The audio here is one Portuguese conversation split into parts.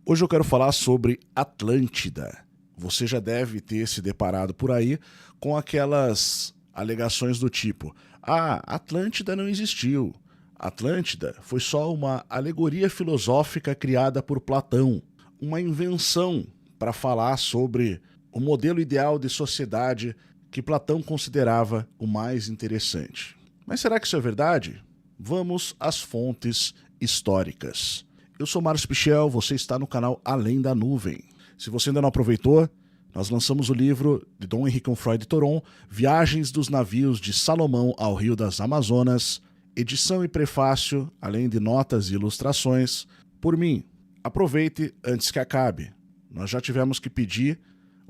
Hoje eu quero falar sobre Atlântida. Você já deve ter se deparado por aí com aquelas alegações do tipo: Atlântida não existiu. Atlântida foi só uma alegoria filosófica criada por Platão, uma invenção para falar sobre o modelo ideal de sociedade que Platão considerava o mais interessante. Mas será que isso é verdade? Vamos às fontes históricas. Eu sou Márcio Pichel, você está no canal Além da Nuvem. Se você ainda não aproveitou, nós lançamos o livro de Dom Henrique Onfroy de Thoron, Viagens dos Navios de Salomão ao Rio das Amazonas, edição e prefácio, além de notas e ilustrações, por mim. Aproveite antes que acabe. Nós já tivemos que pedir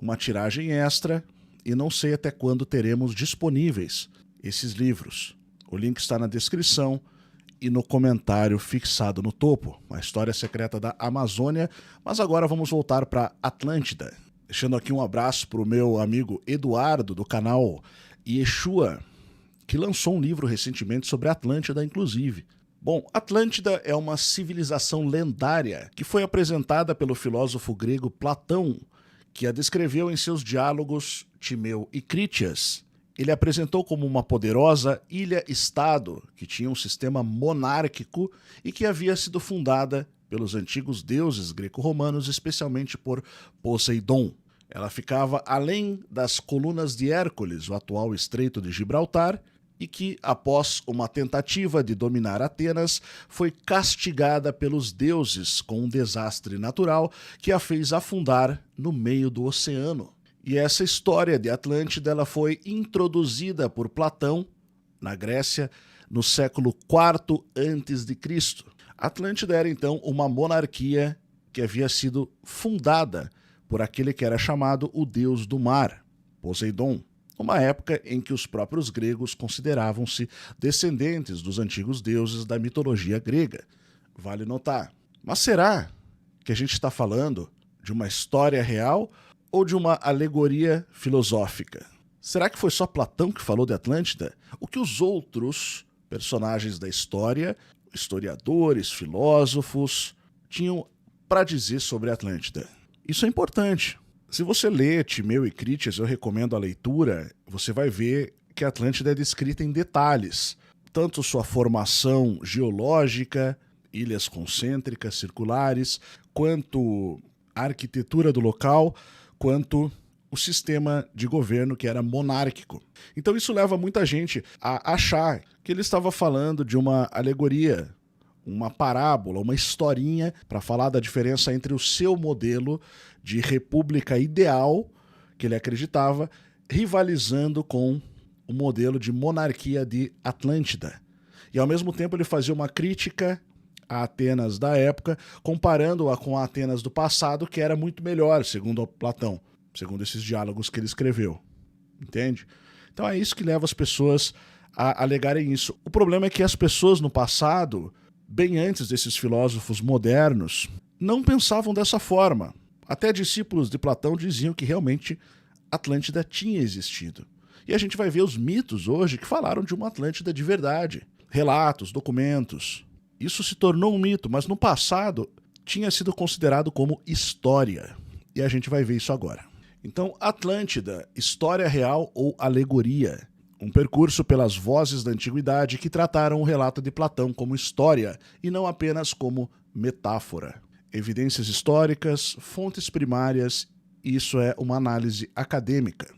uma tiragem extra e não sei até quando teremos disponíveis esses livros. O link está na descrição e no comentário fixado no topo, a história secreta da Amazônia. Mas agora vamos voltar para Atlântida. Deixando aqui um abraço para o meu amigo Eduardo, do canal Yeshua, que lançou um livro recentemente sobre Atlântida, inclusive. Bom, Atlântida é uma civilização lendária que foi apresentada pelo filósofo grego Platão, que a descreveu em seus diálogos Timeu e Crítias. Ele apresentou como uma poderosa ilha-estado que tinha um sistema monárquico e que havia sido fundada pelos antigos deuses greco-romanos, especialmente por Poseidon. Ela ficava além das colunas de Hércules, o atual Estreito de Gibraltar, e que, após uma tentativa de dominar Atenas, foi castigada pelos deuses com um desastre natural que a fez afundar no meio do oceano. E essa história de Atlântida ela foi introduzida por Platão na Grécia no século IV a.C. Atlântida era então uma monarquia que havia sido fundada por aquele que era chamado o deus do mar, Poseidon, numa época em que os próprios gregos consideravam-se descendentes dos antigos deuses da mitologia grega. Vale notar. Mas será que a gente está falando de uma história real ou de uma alegoria filosófica? Será que foi só Platão que falou de Atlântida? O que os outros personagens da história, historiadores, filósofos, tinham para dizer sobre Atlântida? Isso é importante. Se você lê Timeu e Crítias, eu recomendo a leitura, você vai ver que a Atlântida é descrita em detalhes. Tanto sua formação geológica, ilhas concêntricas, circulares, quanto a arquitetura do local, quanto o sistema de governo que era monárquico. Então isso leva muita gente a achar que ele estava falando de uma alegoria, uma parábola, uma historinha para falar da diferença entre o seu modelo de república ideal, que ele acreditava, rivalizando com o modelo de monarquia de Atlântida. E ao mesmo tempo ele fazia uma crítica a Atenas da época, comparando-a com a Atenas do passado, que era muito melhor, segundo Platão, segundo esses diálogos que ele escreveu. Entende? Então é isso que leva as pessoas a alegarem isso. O problema é que as pessoas no passado, bem antes desses filósofos modernos, não pensavam dessa forma. Até discípulos de Platão diziam que realmente Atlântida tinha existido. E a gente vai ver os mitos hoje que falaram de uma Atlântida de verdade. Relatos, documentos. Isso se tornou um mito, mas no passado tinha sido considerado como história. E a gente vai ver isso agora. Então, Atlântida, história real ou alegoria? Um percurso pelas vozes da antiguidade que trataram o relato de Platão como história e não apenas como metáfora. Evidências históricas, fontes primárias, isso é uma análise acadêmica.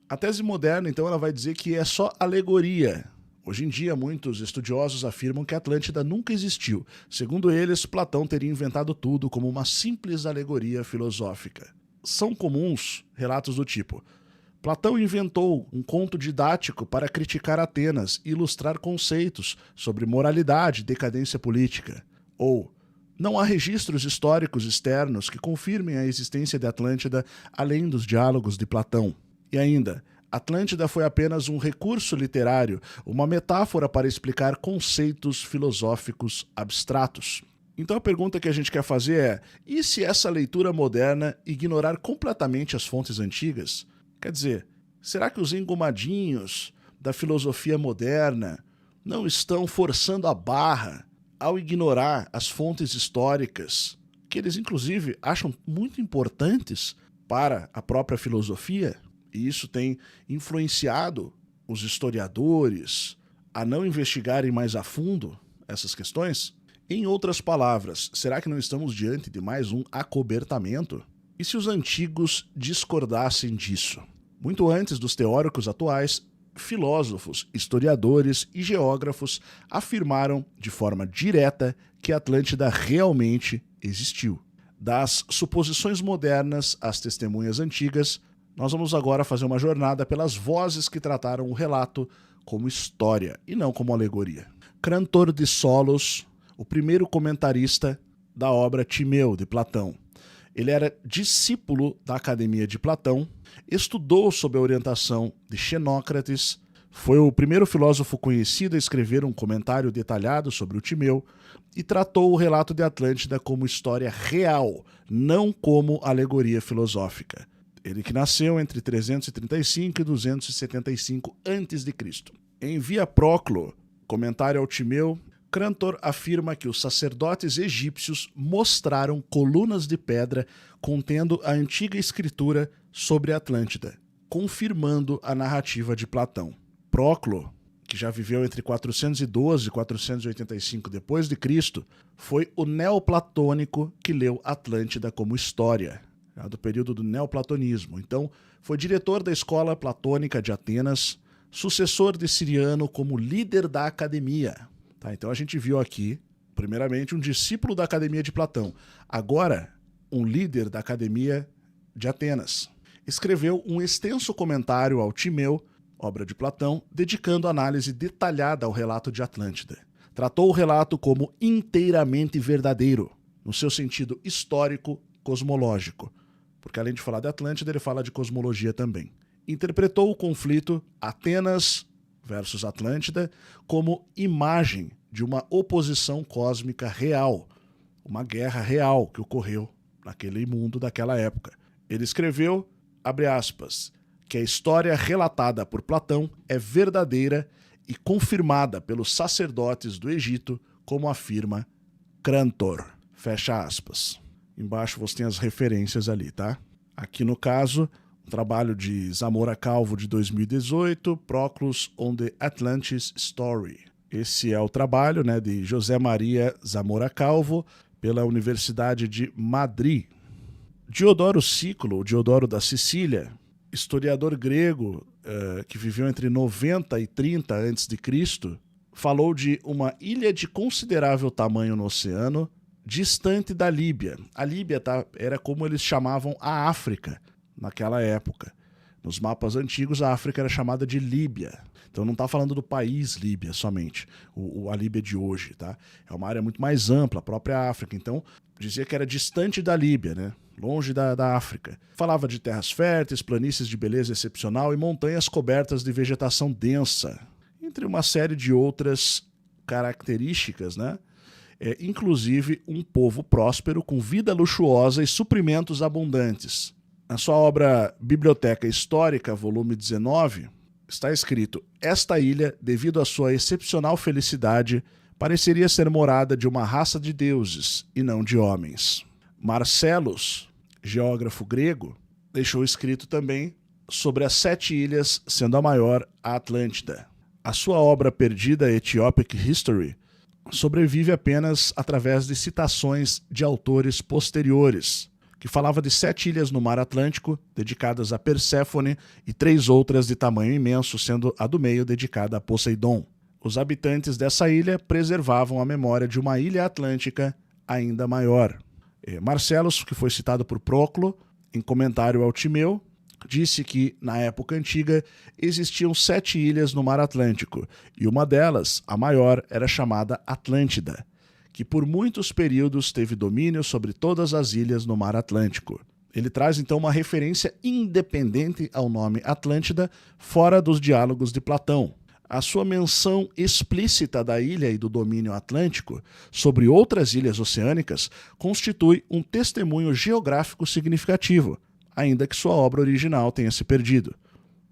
A tese moderna, então, ela vai dizer que é só alegoria. Hoje em dia, muitos estudiosos afirmam que a Atlântida nunca existiu. Segundo eles, Platão teria inventado tudo como uma simples alegoria filosófica. São comuns relatos do tipo: Platão inventou um conto didático para criticar Atenas e ilustrar conceitos sobre moralidade e decadência política. Ou não há registros históricos externos que confirmem a existência de Atlântida além dos diálogos de Platão. E ainda, Atlântida foi apenas um recurso literário, uma metáfora para explicar conceitos filosóficos abstratos. Então a pergunta que a gente quer fazer é: e se essa leitura moderna ignorar completamente as fontes antigas? Quer dizer, será que os engomadinhos da filosofia moderna não estão forçando a barra ao ignorar as fontes históricas que eles inclusive acham muito importantes para a própria filosofia, e isso tem influenciado os historiadores a não investigarem mais a fundo essas questões? Em outras palavras, será que não estamos diante de mais um acobertamento? E se os antigos discordassem disso? Muito antes dos teóricos atuais, filósofos, historiadores e geógrafos afirmaram de forma direta que a Atlântida realmente existiu. Das suposições modernas às testemunhas antigas, nós vamos agora fazer uma jornada pelas vozes que trataram o relato como história e não como alegoria. Crantor de Solos, o primeiro comentarista da obra Timeu, de Platão. Ele era discípulo da Academia de Platão, estudou sob a orientação de Xenócrates, foi o primeiro filósofo conhecido a escrever um comentário detalhado sobre o Timeu e tratou o relato de Atlântida como história real, não como alegoria filosófica. Ele que nasceu entre 335 e 275 a.C. Em Via Proclo, comentário ao Timeu, Crantor afirma que os sacerdotes egípcios mostraram colunas de pedra contendo a antiga escritura sobre a Atlântida, confirmando a narrativa de Platão. Proclo, que já viveu entre 412 e 485 d.C., foi o neoplatônico que leu Atlântida como história, do período do neoplatonismo. Então, foi diretor da escola platônica de Atenas, sucessor de Ciriano como líder da academia. Tá, então a gente viu aqui, primeiramente, um discípulo da Academia de Platão. Agora, um líder da Academia de Atenas. Escreveu um extenso comentário ao Timeu, obra de Platão, dedicando análise detalhada ao relato de Atlântida. Tratou o relato como inteiramente verdadeiro, no seu sentido histórico, cosmológico. Porque além de falar de Atlântida, ele fala de cosmologia também. Interpretou o conflito Atenas versus Atlântida como imagem de uma oposição cósmica real, uma guerra real que ocorreu naquele mundo daquela época. Ele escreveu, abre aspas, que a história relatada por Platão é verdadeira e confirmada pelos sacerdotes do Egito, como afirma Crantor, fecha aspas. Embaixo você tem as referências ali, tá? Aqui no caso, trabalho de Zamora Calvo de 2018, Proclus on the Atlantis Story. Esse é o trabalho, né, de José Maria Zamora Calvo pela Universidade de Madrid. Diodoro Sículo, Diodoro da Sicília, historiador grego que viveu entre 90 e 30 a.C., falou de uma ilha de considerável tamanho no oceano, distante da Líbia. A Líbia era como eles chamavam a África naquela época. Nos mapas antigos, a África era chamada de Líbia. Então não está falando do país Líbia somente, a Líbia de hoje, tá? É uma área muito mais ampla, a própria África. Então, dizia que era distante da Líbia, né? Longe da África. Falava de terras férteis, planícies de beleza excepcional e montanhas cobertas de vegetação densa, entre uma série de outras características, né? Inclusive um povo próspero com vida luxuosa e suprimentos abundantes. Na sua obra Biblioteca Histórica, volume 19, está escrito: esta ilha, devido à sua excepcional felicidade, pareceria ser morada de uma raça de deuses e não de homens. Marcelos, geógrafo grego, deixou escrito também sobre as 7 ilhas, sendo a maior a Atlântida. A sua obra perdida, Ethiopic History, sobrevive apenas através de citações de autores posteriores, que falava de 7 ilhas no mar Atlântico, dedicadas a Perséfone, e 3 outras de tamanho imenso, sendo a do meio dedicada a Poseidon. Os habitantes dessa ilha preservavam a memória de uma ilha atlântica ainda maior. Marcelos, que foi citado por Proclo, em comentário ao Timeu, disse que, na época antiga, existiam 7 ilhas no mar Atlântico, e uma delas, a maior, era chamada Atlântida, que por muitos períodos teve domínio sobre todas as ilhas no mar Atlântico. Ele traz então uma referência independente ao nome Atlântida, fora dos diálogos de Platão. A sua menção explícita da ilha e do domínio atlântico sobre outras ilhas oceânicas constitui um testemunho geográfico significativo, ainda que sua obra original tenha se perdido.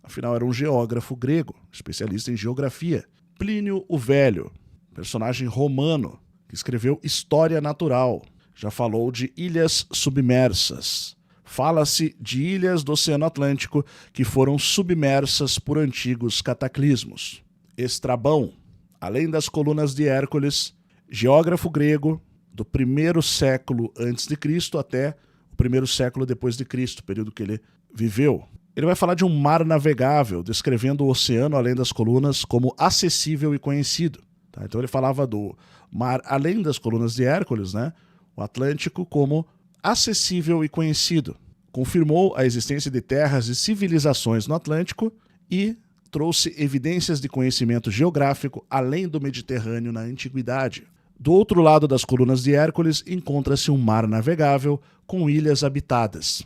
Afinal, era um geógrafo grego, especialista em geografia. Plínio o Velho, personagem romano, que escreveu História Natural, Já falou de ilhas submersas. Fala-se de ilhas do Oceano Atlântico que foram submersas por antigos cataclismos. Estrabão, além das colunas de Hércules, geógrafo grego do 1º século a.C. até o 1º século depois de Cristo, período que ele viveu. Ele vai falar de um mar navegável, descrevendo o oceano além das colunas como acessível e conhecido. Tá? Então ele falava do mar além das colunas de Hércules, né? O Atlântico, como acessível e conhecido. Confirmou a existência de terras e civilizações no Atlântico e trouxe evidências de conhecimento geográfico além do Mediterrâneo na antiguidade. Do outro lado das colunas de Hércules encontra-se um mar navegável com ilhas habitadas.